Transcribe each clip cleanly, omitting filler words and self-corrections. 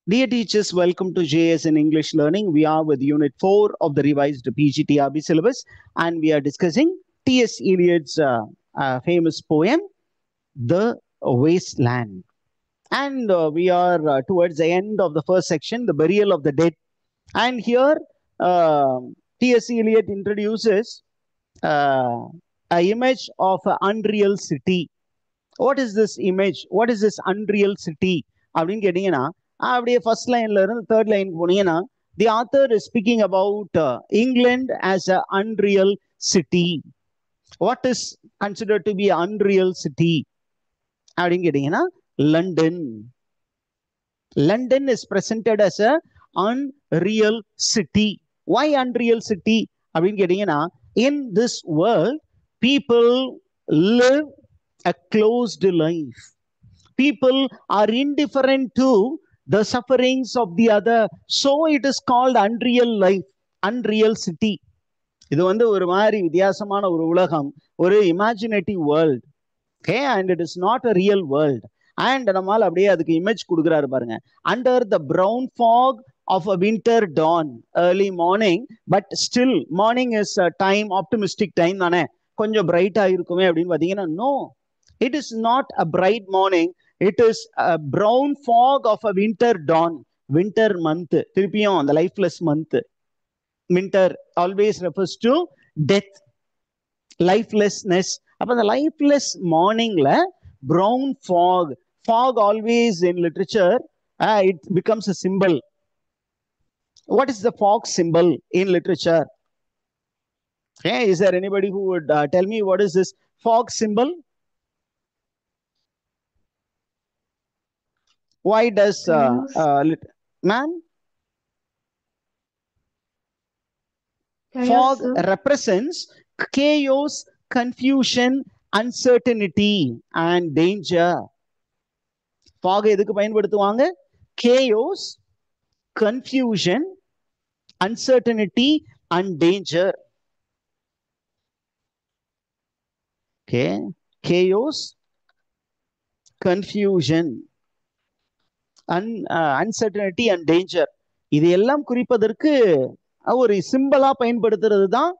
Dear teachers, welcome to JS in English Learning. We are with Unit 4 of the revised PGTRB syllabus, and we are discussing T.S. Eliot's famous poem, The Wasteland. And we are towards the end of the first section, the burial of the dead. And here, uh, T.S. Eliot introduces uh, an image of an unreal city. What is this image? What is this unreal city? அப்படின்னு கேட்டீங்கன்னா அப்படியே first லைன்ல இருந்து third line போனீங்கன்னா the author is speaking about England as a unreal city. What is considered to be unreal city அப்படின்னு கேட்டீங்கன்னா London. London is presented as a unreal city. Why unreal city அப்படின்னு கேட்டீங்கன்னா in this world people live a closed life. People are indifferent to the sufferings of the other. So it is called unreal life, unreal city. இது வந்து ஒரு மாதிரி வித்தியாசமான ஒரு உலகம், ஒரு imaginative world. Okay, and it is not a real world. And நம்மால் அப்படியே அதுக்கு இமேஜ் கொடுக்குறாரு பாருங்க. Under the brown fog of a winter dawn, early morning, but still morning is a time, optimistic time தானே, கொஞ்சம் பிரைட்டா இருக்குமே அப்படின்னு பார்த்தீங்கன்னா no, it is not a bright morning. It is a brown fog of a winter dawn. Winter month, திருப்பியும் அந்த lifeless month. Winter always refers to death, lifelessness. அப்ப அந்த lifeless morningல brown fog, fog always in literature it becomes a symbol. What is the fog symbol in literature? Okay, is there anybody who would tell me what is this fog symbol? Why does man fog represents chaos, confusion, uncertainty and danger? fog எதுக்கு பயன்படுத்துவாங்க? chaos, confusion, uncertainty and danger. Okay, chaos, confusion, uncertainty and danger. இது எல்லாம் குறிப்பதற்கு ஒரு சிம்பிளா பயன்படுத்துறது தான்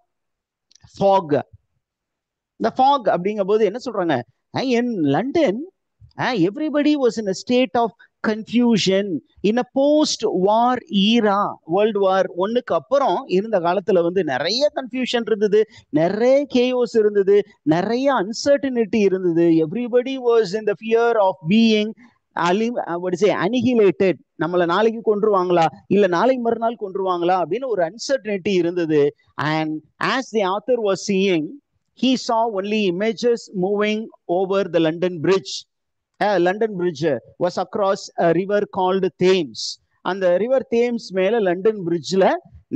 fog. இந்த fog அப்படிங்கும் போது என்ன சொல்றாங்க? in London everybody was in a state of confusion in a post war era. World war ஒன்னுக்கு அப்புறம் இருந்த காலத்துல வந்து நிறைய கன்ஃபியூஷன் இருந்தது, நிறைய கேயோஸ் இருந்தது, நிறைய அன்சர்டனிட்டி இருந்தது. Everybody was in the fear of being annihilated. நம்மளை நாளைக்கு கொன்றுவாங்களா இல்ல நாளை மறுநாள் கொன்றுவாங்களா அப்படின்னு ஒரு அன்சர்டனிட்டி இருந்தது. And as the author was seeing, he saw only images moving over the London Bridge. London Bridge was across a river called Thames. அந்த river Thames மேல லண்டன் பிரிட்ஜ்ல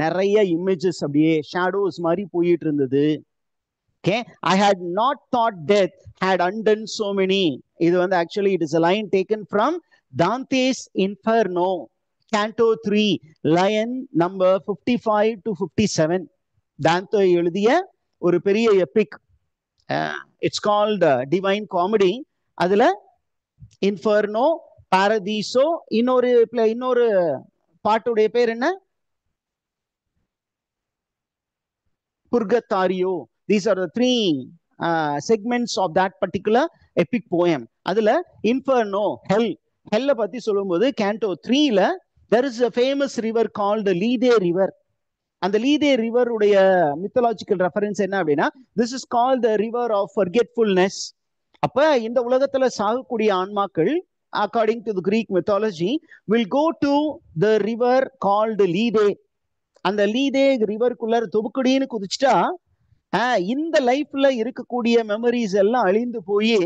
நிறைய இமேஜஸ் அப்படியே ஷேடோஸ் மாதிரி போயிட்டு இருந்தது. Okay, I had not thought death had undone so many. இது வந்து actually it is a line taken from Dante's Inferno, Canto 3, line number 55 to 57. Dante எழுதிய ஒரு பெரிய Epic. It's called divine comedy. அதுல இன்ஃபர்னோ, பாரதீசோ, இன்னொரு பாட்டுடைய பேர் என்ன? புர்கத்தாரியோ. These are the three segments of that particular epic poem. அதுல இன்ஃபர்னோ, ஹெல்ல பத்தி சொல்லும்போது கேண்டோ 3ல there is a famous river called Lethe river. அந்த லீதே ரிவர் உடைய மித்தலாஜிக்கல் ரெஃபரன்ஸ் என்ன அப்படின்னா, this is called the river of forgetfulness. அப்ப இந்த உலகத்துல சாகக்கூடிய ஆன்மாக்கள் according to the Greek mythology will go to the river called லீதே. அந்த லீதே ரிவருக்குள்ள தொபுக்கடின்னு குதிச்சுட்டா இந்த லைஃப்ல இருக்கக்கூடிய மெமரிஸ் எல்லாம் அழிந்து போய்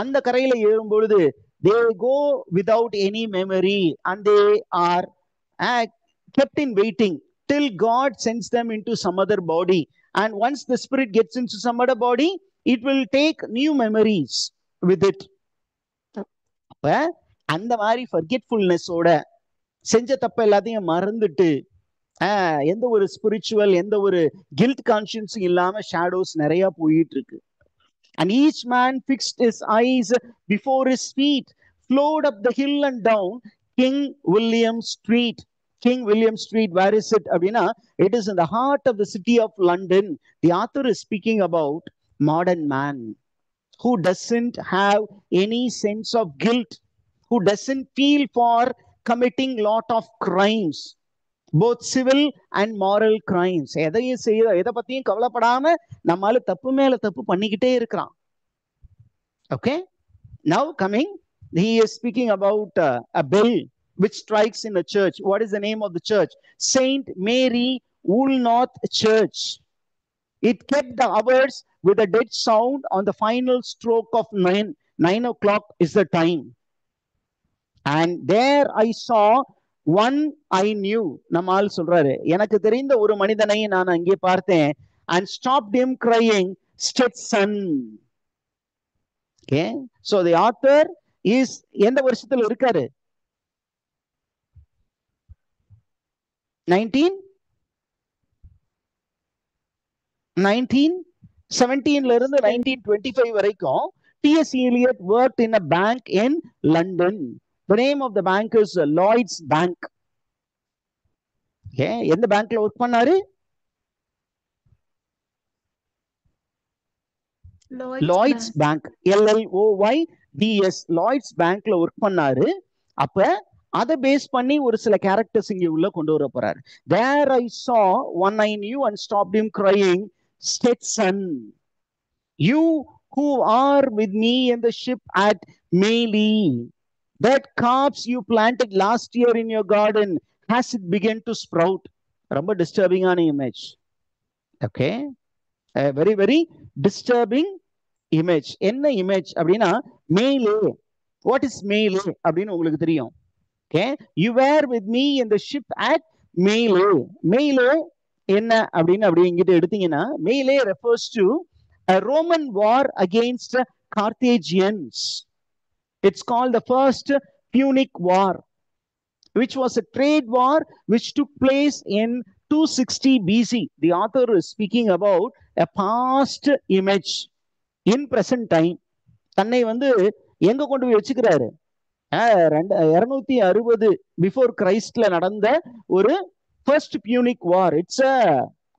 அந்த கரையில ஏறும் பொழுது they go without any memory and they are kept in waiting till God sends them into some other body. And once the spirit gets into some other body, it will take new memories with it. அப்ப அந்த மாதிரி forgetfulness ஓட செஞ்ச தப்ப எல்லாத்தையும் மறந்துட்டு எந்த ஒரு ஸ்பிரிச்சுவல் எந்த ஒரு கில்ட் கான்சியன்ஸும் இல்லாம ஷேடோஸ் நிறைய போயிட்டு இருக்கு. And each man fixed his eyes before his feet, flowed up the hill and down, King William Street. King William Street, where is it? Abdina, it is in the heart of the city of London. The author is speaking about modern man who doesn't have any sense of guilt, who doesn't feel for committing lot of crimes, both civil and moral crimes. எதையும் செய்ய எதை பத்தியும் கவலைப்படாம நம்மால தப்பு மேல தப்பு பண்ணிக்கிட்டே இருக்கிறான். Okay, now coming, he is speaking about a bell which strikes in a church. What is the name of the church? Saint Mary Woolnoth Church. It kept the hours with a dead sound on the final stroke of 9 o'clock is the time. And there I saw one I knew. நம்மால் சொல்றாரு, எனக்கு தெரிந்த ஒரு மனிதனை நான் அங்கே பார்த்தேன். And stopped him crying, Stetson. Okay, so the author is எந்த வருஷத்துல இருக்காரு? 1917 ல இருந்து 1925 வரைக்கும் T.S. Eliot worked in a bank in London. The name of the bank is Lloyd's Bank. Okay, எந்த பேங்க்ல ஒர்க் பண்ணாரு? Lloyd's Bank. LLOYDS. Lloyd's Bankல work பண்ணாரு. அப்ப அதை பேஸ் பண்ணி ஒரு சில கேரக்டர்ஸ் இங்க உள்ள கொண்டு வர போறாரு. There I saw one I knew and stopped him crying, Stetson, you who are with me in the ship at Mealy, that copse you planted last year in your garden, has it begun to sprout? ரொம்ப disturbing ஆன image. Okay, very very disturbing image. என்ன image அப்படின்னா மேலே. What is மேலே அப்படின்னு உங்களுக்கு தெரியும். Okay, you were with me in the ship at Mealy. Mealy என்ன அப்படின்னு அப்படி இங்கிட்ட எடுத்தீங்கன்னா, Mealy refers to a Roman war against Carthaginians. It's called the First Punic War, which was a trade war which took place in 260 BC. The author is speaking about a past image in present time. தன்னை வந்து எங்க கொண்டு போய் வச்சுக்கிறாரு? 260 before கிரைஸ்ட்ல நடந்த ஒரு first Punic war. It's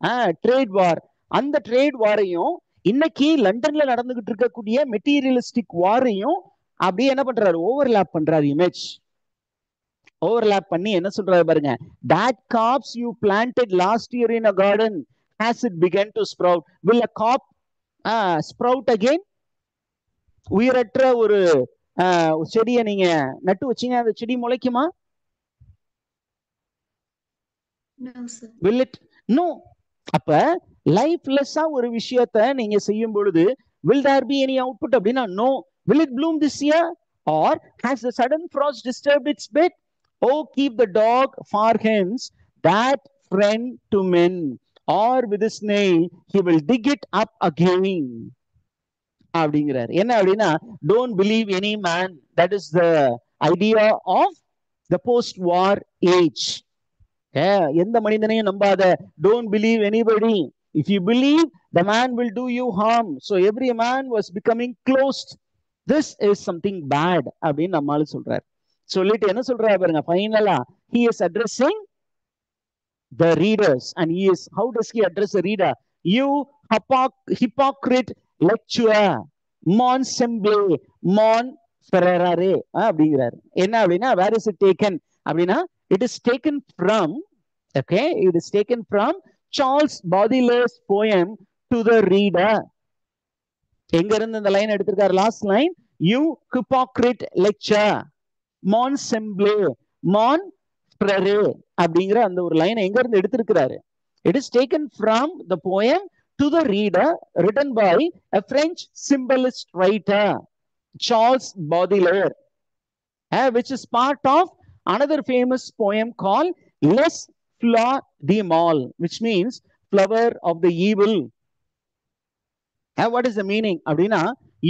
a trade war. அந்த ட்ரேட் வாரையும் இன்னைக்கு லண்டன்ல நடந்துகிட்டு இருக்கக்கூடிய மெட்டீரியலிஸ்டிக் வாரையும் அப்படியே என்ன பண்றாரு? ஓவர்லாப் பண்றாரு. இமேஜ் ஓவர்லாப் பண்ணி என்ன சொல்றாரு பாருங்க. That copse you planted last year in a garden, has it begun to sprout? Will a cop sprout again? உயிரற்ற ஒரு செடியை நீங்க நட்டு வச்சீங்க, அந்த செடி முளைக்குமா? Will it? No. அப்ப லைஃப்லெஸ்ஸா ஒரு விஷயத்த நீங்க செய்யும் பொழுது will there be any output அப்படின்னா no. Will it bloom this year? Or has the sudden frost disturbed its bed? Oh, keep the dog far hence, that friend to men, or with his nail he will dig it up again. அப்படிங்கிறார். என்ன அப்படின்னா, don't believe any man. That is the idea of the post-war age. எந்த மனிதனையும் நம்பாத. Don't believe anybody. If you believe, the man will do you harm. So every man was becoming closed. This is something bad அப்படின்னு நம்மால சொல்றார். சொல்லிட்டு என்ன சொல்றாரு பாருங்க, ஃபைனலா he is addressing the readers, and he is, how does he address the reader? You hypocrite lecturer, mon semble mon ferrare அப்படிங்கிறாரு. என்ன அப்படின்னா, where is it taken அப்படின்னா, it is taken from, okay, it is taken from Charles Baudelaire's poem to the reader. எங்க இருந்து இந்த line எடுத்திருக்காரு? Last line, you hypocrite lecturer, mon semble mon ferrare அப்படிங்கிற அந்த ஒரு லைன் எங்க இருந்து எடுத்திருக்கிறாரு? It is taken from the poem to the reader, written by a French symbolist writer, Charles Baudelaire, which is part of another famous poem called Les Fleurs du Mal, which means flower of the evil. What is the meaning அப்படின்னா,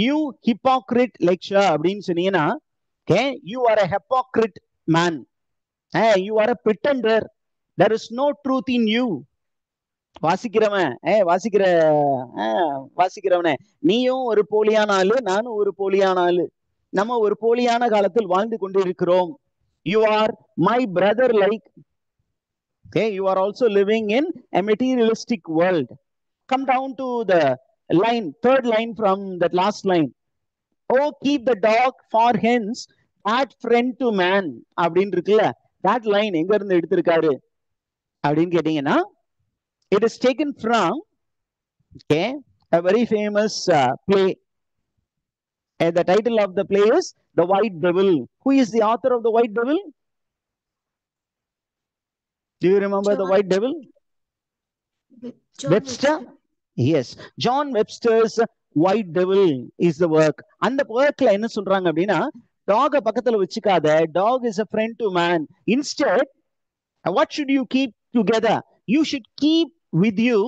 you hypocrite lecturer அப்படின்னு சொன்னீங்கன்னா, okay, you are a hypocrite man. You are a pretender. There is no truth in you. வாசிக்கிறவன் வாசிக்கிறவனே, நீயும் ஒரு போலியான ஆளு, நானும் ஒரு போலியான ஆளு. நம்ம ஒரு போலியான காலத்தில் வாழ்ந்து கொண்டிருக்கிறோம். You are my brother like. Okay, you are also living in a materialistic world. Come down to the line, third line from that last line. Oh, keep the dog for hence, that friend to man. அப்படின்னு இருக்குல்ல, that line எங்க இருந்து எடுத்திருக்காரு அப்படின்னு கேட்டீங்கன்னா, it is taken from, okay, a very famous play. And the title of the play is The White Devil. Who is the author of The White Devil? Do you remember The White Devil? Webster? Yes. John Webster's White Devil is the work. அந்த workல என்ன சொல்றாங்க அப்படின்னா, டாக பக்கத்துல வச்சுக்காத, dog is a friend to man. Instead, what should you keep together? You should keep with you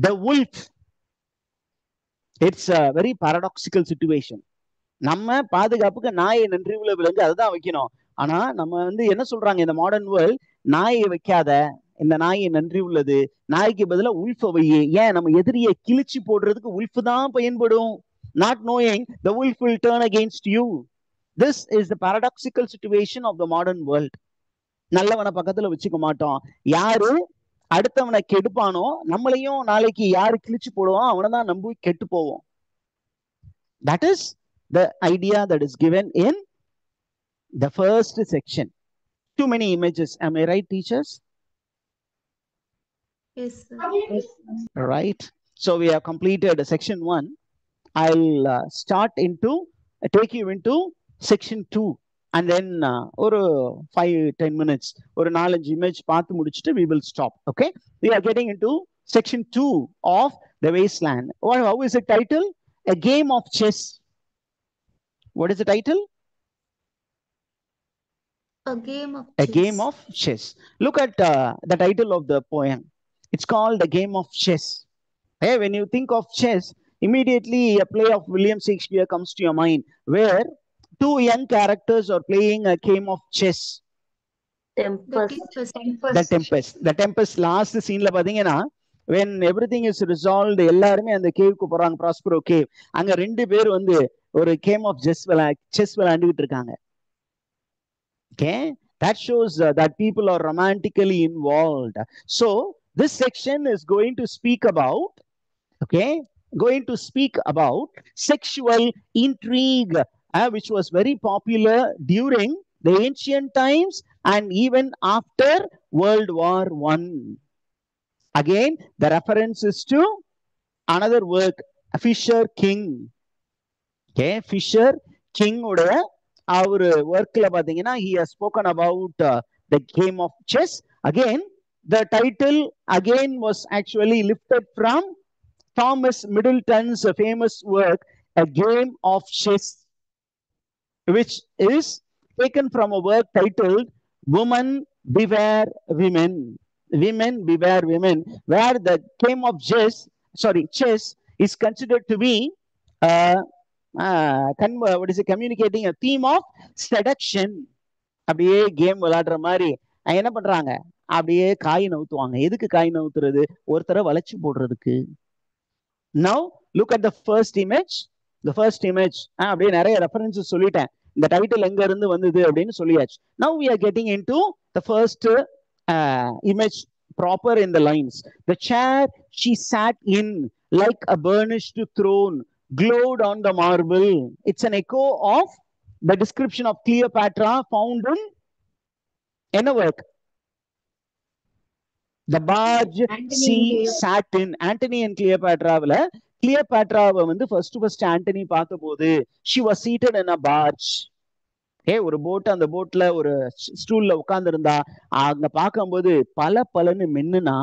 the wolf. It's a very paradoxical situation. நம்ம பாதுகாப்புக்கு நாயை நன்றி உள்ள விலங்கு அதுதான் வைக்கணும். ஆனா நம்ம வந்து என்ன சொல்றாங்க, இந்த மாடர்ன் வேர்ல்ட், நாயை வைக்காத, இந்த நாயை நன்றி உள்ளது, நாய்க்கு பதிலா உல்ஃப வையே. ஏன், நம்ம எதிரியை கிழிச்சு போடுறதுக்கு உல்ஃப் தான் பயன்படும். Not knowing the wolf will turn against you. This is the paradoxical situation of the modern world. நல்லவனை பக்கத்துல வச்சுக்க மாட்டோம். யாரு அடுத்தவனை கெடுப்பானோ, நம்மளையும் நாளைக்கு யாரு கிழிச்சு போடுவான் அவனை தான் நம்பி கெட்டு போவோம். That is the idea that is given in the first section. Too many images. Am I right, teachers? Yes, sir. Right. So we have completed section 1. I'll take you into section 2. And then ஒரு 5-10 minutes, ஒரு 4-5 image பார்த்து முடிச்சுட்டு we will stop. Okay. We are getting into section 2 of The Wasteland. How is the title? A Game of Chess. What is the title? A Game of A Chess. Game of Chess. Look at the title of the poem. It's called A Game of Chess. Hey, when you think of chess, immediately a play of William Shakespeare comes to your mind, where 2 young characters are playing a game of chess. The Tempest. Last scene la பாத்தீங்கன்னா, when everything is resolved, எல்லாருமே அந்த கேவுக்கு போறாங்க, Prospero Cave. அங்க 2 பேர் வந்து ஒரு game of chess விளையாண்டுகிட்டு இருக்காங்க. Okay, that shows that people are romantically involved. So this section is going to speak about, sexual intrigue, which was very popular during the ancient times and even after World War I. Again, the reference is to another work, Fisher King. Okay, Fisher King உடைய our workல பாத்தீங்கன்னா, he has spoken about the game of chess. Again, the title again was actually lifted from Thomas Middleton's famous work, A Game of Chess, which is taken from a work titled Women Beware Women. Women Beware Women, where the game of chess is considered to be communicating a theme of seduction. அப்படியே game விளையாடுற மாதிரி என்ன பண்றாங்க, அப்படியே காய் நவுத்துவாங்க. எதுக்கு காய் நவுத்துறது? ஒருத்தரை வளைச்சு போடுறதுக்கு. Now look at the first image. The first image, அப்படியே நிறைய ரெஃபரன்சஸ் சொல்லிட்டேன். இந்த டைட்டில் எங்க இருந்து வந்தது அப்படின்னு சொல்லியாச்சு. Now we are getting into the first image proper in the lines. The chair she sat in, like a burnished throne, glowed on the marble. It's an echo of the description of Cleopatra found in a work. The barge she sat in. Antony and Cleopatra. கிளியோபாட்ராவை வந்து first Antony பார்த்தபோது she was seated in a barge. ஒரு boat, அந்த போட்ல ஒரு ஸ்டூல்ல உட்கார்ந்து இருந்தா, அங்க பார்க்கும்போது பலன்னு மின்னுனா,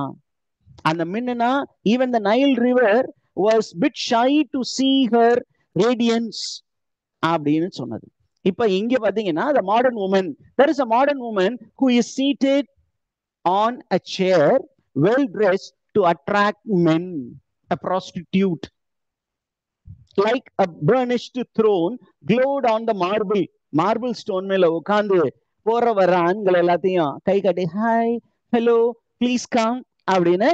அந்த மின்னுனா even the Nile River was bit shy to see her radiance அப்படின்னு சொன்னது. இப்ப இங்க பாத்தீங்கன்னா, the modern woman, there is a modern woman who is seated on a chair, well dressed to attract men, a prostitute, like a burnished throne, glowed on the marble stone மேல உட்கார்ந்து போற வர ஆண்கள் எல்லாத்தையும் கை காட்டி ஹாய் ஹலோ ப்ளீஸ் கம் அப்படின்னு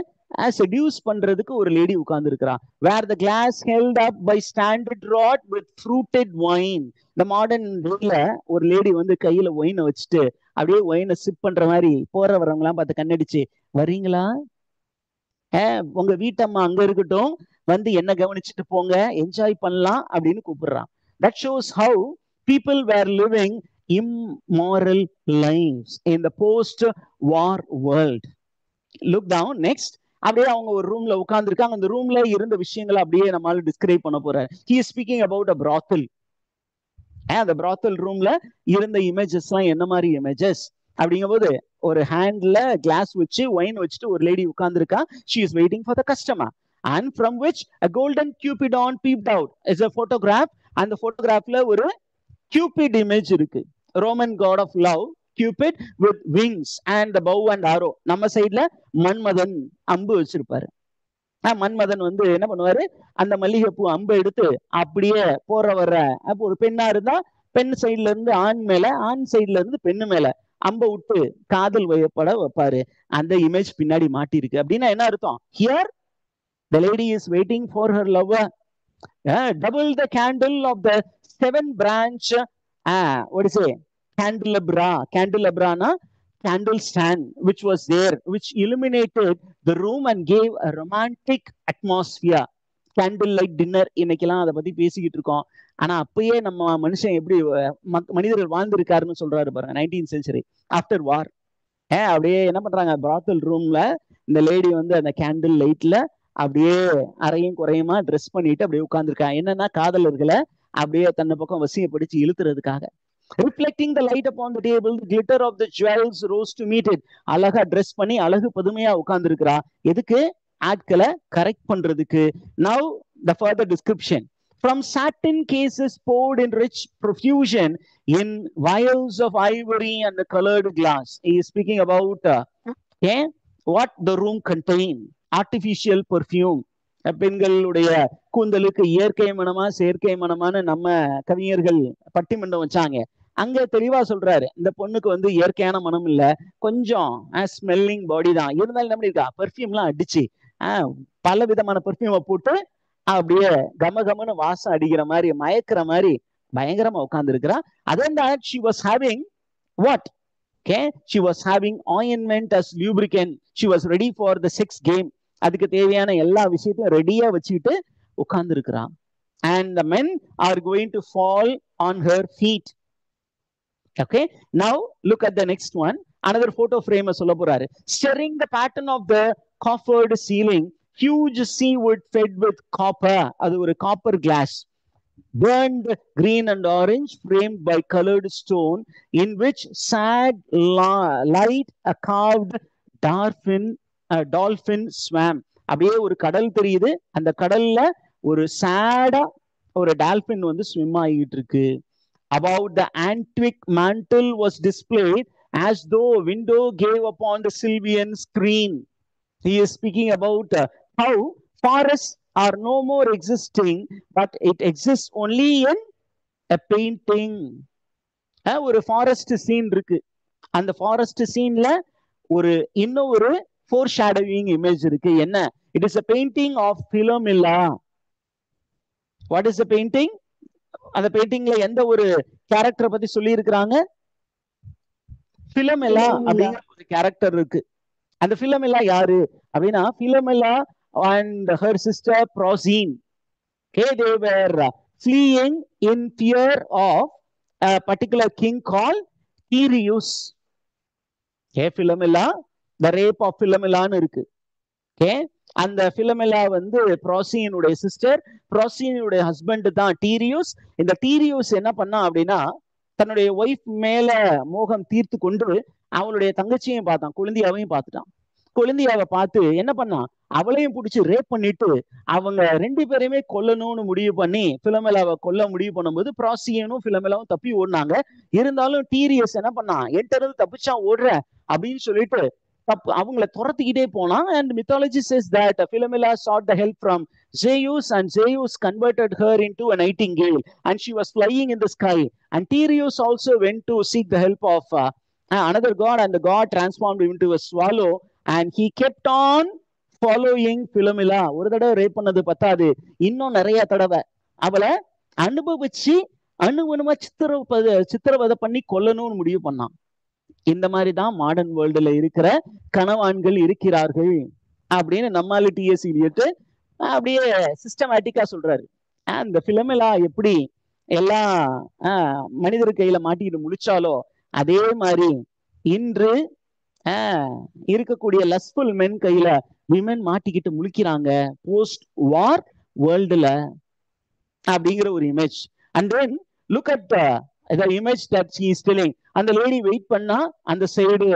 seduce பண்றதுக்கு ஒரு லேடி உட்கார்ந்து இருக்கிறா. Where the glass held up by standard rod with fruited wine. இந்த மாடர்ன் டேல ஒரு லேடி வந்து கையில ஒயினை வச்சுட்டு அப்படியே ஒயினை சிப் பண்ற மாதிரி போற வரவங்க எல்லாம் பார்த்து கண்ணடிச்சு, வரீங்களா, உங்க வீட்டம்மா அங்க இருக்கட்டும், வந்து என்ன கவனிச்சுட்டு போங்க, என்ஜாய் பண்ணலாம் அப்படின்னு கூப்பிடுறான். That shows how people were living immoral lives in the post-war world. Look down next. அப்படியே அவங்க ஒரு ரூம்ல உட்கார்ந்துருக்காங்க. அந்த ரூம்ல இருந்த விஷயங்களை அப்படியே நம்மளால டிஸ்கிரைப் பண்ண போறாரு. He is speaking about a brothel. அந்த brothel ரூம்ல இருந்த இமேஜஸ் எல்லாம் என்ன மாதிரி இமேஜஸ் அப்படிங்கும் போது, ஒரு ஹேண்ட்ல கிளாஸ் வச்சு ஒயின் வச்சுட்டு ஒரு lady உட்கார்ந்துருக்கா. She is waiting for the customer. And from which a golden cupidon peeped out. It's a photograph. அந்த போட்டோகிராஃப்ல ஒரு cupid image இருக்கு. Roman god of love, Cupid with wings and the bow and arrow. நம்ம சைட்ல மன்மதன் அம்பு வச்சிருப்பாரு. மன்மதன் வந்து என்ன பண்ணுவாரு, அந்த மல்லிகைப்பூ அம்பை எடுத்து அப்படியே போற வர்ற, அப்போ ஒரு பெண்ணா இருந்தா பெண் சைட்ல இருந்து ஆண் மேல, ஆண் சைட்ல இருந்து பெண்ணு மேல அம்பை விட்டு காதல் வயப்பட வைப்பாரு. அந்த இமேஜ் பின்னாடி மாட்டி இருக்கு. அப்படின்னா என்ன அர்த்தம்? Here the lady is waiting for her lover. Double the candle of the 7 branch, what is it, candelabra na candle stand which was there, which illuminated the room and gave a romantic atmosphere. Candle light dinner இன்னைக்கெல்லாம் அதை பத்தி பேசிக்கிட்டு இருக்கோம். ஆனா அப்பயே நம்ம மனுஷன் எப்படி மனிதர்கள் வாழ்ந்திருக்காருன்னு சொல்றாரு பாருங்க. 19th century ஆஃப்டர் வார் அப்படியே என்ன பண்றாங்க, பிராத்தல் ரூம்ல இந்த லேடி வந்து அந்த கேண்டில் லைட்ல அப்படியே அரையும் குறையுமா ட்ரெஸ் பண்ணிட்டு அப்படியே உட்கார்ந்துருக்காங்க. என்னன்னா காதலர்களை அப்படியே தன்னை பக்கம் வசியப்படுத்தி இழுத்துறதுக்காக. Reflecting the light upon the table, the glitter of the jewels rose to meet it. அழகா ட்ரெஸ் பண்ணி அழகு பதுமையா உட்கார்ந்துருக்கிறா. எதுக்கு? ஆட்களை கரெக்ட் பண்றதுக்கு. Now the further description. From satin cases poured in rich profusion in vials of ivory and the colored glass. He is speaking about what the room contained. Artificial perfume. பெண்களுடைய கூந்தலுக்கு இயற்கை மனமா செயற்கை மனமான நம்ம கவிஞர்கள் பட்டிமன்றம் வச்சாங்க. அங்க தெளிவா சொல்றாரு, இந்த பொண்ணுக்கு வந்து இயற்கையான மனம் இல்ல, கொஞ்சம் ஸ்மெல்லிங் பாடி தான். இருந்தாலும் என்ன பண்ணிருக்கா, பெர்ஃப்யூம் எல்லாம் அடிச்சு பல விதமான பெர்ஃப்யூமை போட்டு அப்படியே கமகமன்னு வாசம் அடிக்கிற மாதிரி மயக்கிற மாதிரி பயங்கரமா உட்கார்ந்து இருக்கிறா. அதன் that she was having what? She was having ointment as lubricant. She was ready for the sex game. அதுக்கு தேவையான எல்லா விஷயத்தையும் ரெடியா வச்சுக்கிட்டு உட்கார்ந்து இருக்கிறான். And the men are going to fall on her feet. Okay, now look at the next one. Another photo frame சொல்ல போறாரு. Stirring the pattern of the coffered ceiling, huge seawood fed with copper. அது ஒரு copper glass, burned green and orange, framed by colored stone, in which sad light a carved dolphin swam. அப்படியே ஒரு கடல் தெரியுது, அந்த கடல்ல ஒரு சேடா ஒரு டால்பின் வந்து ஸ்விம் ஆகிட்டு இருக்கு. About the antique mantle was displayed as though a window gave upon the Sylvian screen. He is speaking about how forests are no more existing, but it exists only in a painting. ஒரு forest scene இருக்கு, அந்த forest சீன்ல ஒரு இன்னும் ஒரு foreshadowing image இருக்கு. என்ன? It is a painting of Philomela. What is the painting? அந்த பெயிண்டிங்ல எந்த ஒரு கேரக்டரை பத்தி சொல்லி இருக்கிறாங்க? Philomela அப்படிங்கிற ஒரு கேரக்டர் இருக்கு. அந்த Philomela யாரு அப்படின்னா, Philomela and her sister Procene. Okay, they were fleeing in fear of a particular king called Tereus. Okay, Philomela, the rape of Philomela இருக்கு. Okay, அந்த Philomela வந்து ப்ரோசியனுடைய சிஸ்டர், ப்ரோசியனுடைய ஹஸ்பண்ட் தான் டீரியூஸ். இந்த டீரியூஸ் என்ன பண்ணா அப்படின்னா, தன்னுடைய ஒய்ஃப் மேல மோகம் தீர்த்து கொண்டு அவளுடைய தங்கச்சியையும் பார்த்தான், குழந்தையாவையும் பார்த்துட்டான். குழந்தையாவை பார்த்து என்ன பண்ணான், அவளையும் பிடிச்சி ரேப் பண்ணிட்டு அவங்க 2 பேரையுமே கொல்லணும்னு முடிவு பண்ணி Philomelaவை கொல்ல முடிவு பண்ணும்போது ப்ரோசியனும் Philomelaவும் தப்பி ஓடினாங்க. இருந்தாலும் டீரியஸ் என்ன பண்ணான், என்கிட்ட தப்பிச்சா ஓடுற அப்படின்னு சொல்லிட்டு அவங்களை துரத்திக்கிட்டே போனான். And mythology says that Philomela sought the help from Zeus, and Zeus converted her into a nightingale, and she was flying in the sky. And Tereus also went to seek the help of another god, and the god transformed him into a swallow, and he kept on following Philomela. ஒரு தடவை rape பண்ணது பத்தாது, இன்னும் நிறைய தடவை அவளை அனுபவிச்சு அணுவணுமா சித்திரவதை பண்ணி கொல்லணும்னு முடிவு பண்ணான். இந்த மாதிரி தான் மாடர்ன் வேர்ல்டுல இருக்கிற கனவான்கள் இருக்கிறார்கள் அப்படின்னு நம்மால டிஎஸ் இலியட் அப்படியே சிஸ்டமேட்டிக்கா சொல்றாரு. இந்த பிலமெலா எப்படி எல்லா மனிதர் கையில மாட்டிக்கிட்டு முழிச்சாலோ அதே மாதிரி இன்று இருக்கக்கூடிய லஸ்ஃபுல் மென் கையில விமன் மாட்டிக்கிட்டு முழிக்கிறாங்க போஸ்ட் வார் வேர்ல்டுல அப்படிங்கிற ஒரு image. And then look at the image that she is telling. அந்த லேடி வெயிட் பண்ணா அந்த சைடு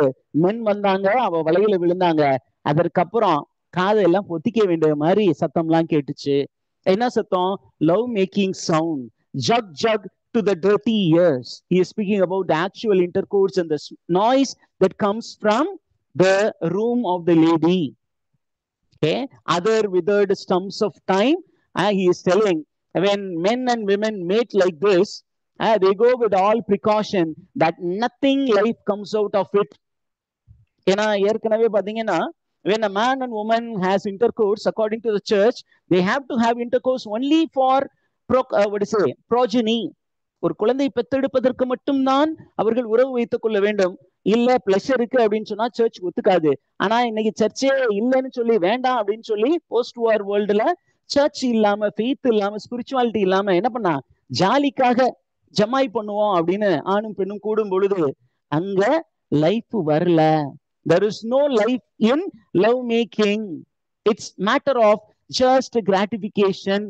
மென் வந்தாங்க, அவ வலையில விழுந்தாங்க. அதற்கப்புறம் காதெல்லாம் பொத்திக்க வேண்டிய மாதிரி சத்தம்லாம் கேட்டுச்சு. என்ன சத்தம்? Love making sound, jug jug to the dirty ears. He is speaking about the actual intercourse and the noise that comes from the room of the lady. Okay, other withered stumps of time. He is telling when men and women mate like this, they go with all precaution that nothing life comes out of it. ஏன்னா ஏற்கனவே பாத்தீங்கன்னா when a man and woman has intercourse according to the church, they have to have intercourse only for progeny. ஒரு குழந்தை பெற்றெடுப்பதற்கு மட்டும்தான் அவர்கள் உறவு வைத்துக் கொள்ள வேண்டும். இல்ல பிளஷர் இருக்கு அப்படின்னு சொன்னா சர்ச் ஒத்துக்காது. ஆனா இன்னைக்கு சர்ச்சே இல்லைன்னு சொல்லி வேண்டாம் அப்படின்னு சொல்லி போஸ்ட் வார் வேர்ல்டுல சர்ச் இல்லாம, ஃபெய்த் இல்லாம, ஸ்பிரிச்சுவாலிட்டி இல்லாம என்ன பண்ணா, ஜாலிக்காக ஜமாய் பண்ணுவோம் அப்படின்னு ஆணும் பெண்ணும் கூடும் பொழுது அங்க லைஃப் வரல. There is no life in love making. It's matter of just gratification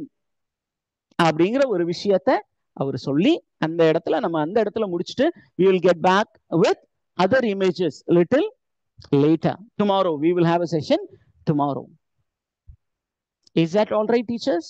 அப்படிங்கிற ஒரு விஷயத்த அவர் சொல்லி அந்த இடத்துல முடிச்சுட்டு we will get back with other images little later. Tomorrow we will have a session tomorrow. Is that all right, teachers?